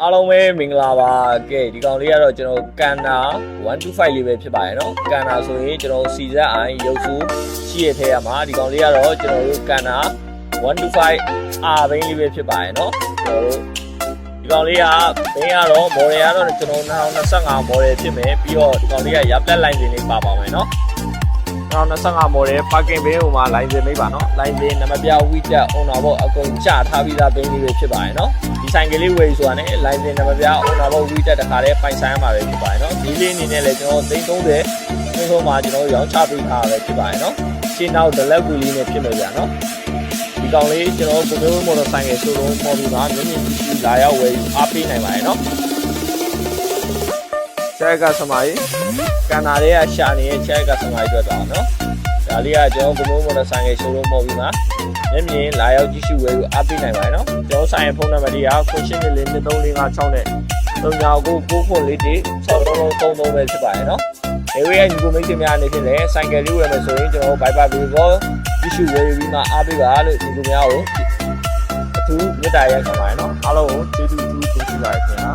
အားလုံးပဲမင်္ဂလာပါကဲဒီကောင်လေးကတော့ကျွန်တော်ကန်နာ125လေးပဲဖြစ်ပါရဲ့เนาะကန်နာဆိုရင်ကျွန်တော်စီဇက်အိုင်ရုပ်စုရှိရထဲရမှာဒီကောင်လေးကတော့ကျွန်တော်တို့ကန်နာ125 R ဘိန်းလေးပဲဖြစ်ပါရဲ့เนาะကျွန်တော်တို့ဒီကောင်လေးကဘိန်းကတော့ model ကတော့ကျွန်တော်2025 model ဖြစ်မယ်ပြီးတော့ဒီကောင်လေးကရပ်လက်လိုင်းစင်လေးပါပါမယ်เนาะ2025 model parking ဘိန်းဟိုမှာလိုင်းစင်မိပါเนาะလိုင်းစင်နံပါတ်ပြဝီတက် owner ဘောအကုန်ချထားပြီးသားဘိန်းလေးပဲဖြစ်ပါရဲ့เนาะဒီဆိုင်ကလေးဝယ်ဆိုတာနဲ့လိုင်းစင်နံပါတ်ပြ owner ဘောဝီတက်တခါတည်းပိုင်ဆိုင်ရမှာပဲဖြစ်ပါရဲ့เนาะဒီလေးအနေနဲ့လည်းကျွန်တော်330ဒီဆုံးမှာကျွန်တော်ရောင်းချပေးထားပဲဖြစ်ပါရဲ့เนาะရှင်းနောက် delete ဝီလေးနဲ့ဖြစ်မယ်ဗျာเนาะဒီကောင်လေးကျွန်တော်ကိုမျိုးမော်တော်ဆိုင်ကဆိုလုံးပေါ်ပြီးပါမြင့်မြင့်ကြီးလာရောက်ဝယ်အားပေးနိုင်ပါရဲ့เนาะချက်ကစမိုင်းကန်နာလေးကရှာနေတဲ့ချက်ကစမိုင်းအတွက်တော့เนาะဒါလေးကကျွန်တော်ကိုမျိုးမော်တော်ဆိုင်ကဆိုလုံးပေါ်ပြီးပါမြင့်မြင့်လာရောက်ကြည့်ရှုဝယ်အားပေးနိုင်ပါရဲ့เนาะကျွန်တော်ဆိုင်ရဲ့ဖုန်းနံပါတ်တွေက98442356နဲ့3994446333ပဲဖြစ်ပါရဲ့เนาะဒီဝေးရဲ့ညီကိုမိတ်ဆွေများအနေဖြင့်လည်းဆိုင်ကယ်လေးဝယ်မယ်ဆိုရင်ကျွန်တော် Viber Video ကြည့်ရှုဝယ်ပြီးမှအားပေးပါလို့ညီကိုများကိုအထူးမေတ္တာရက်ခံပါတယ်เนาะအားလုံးကိုကျေးဇူးတင်ရှိပါတယ်ခင်ဗျာ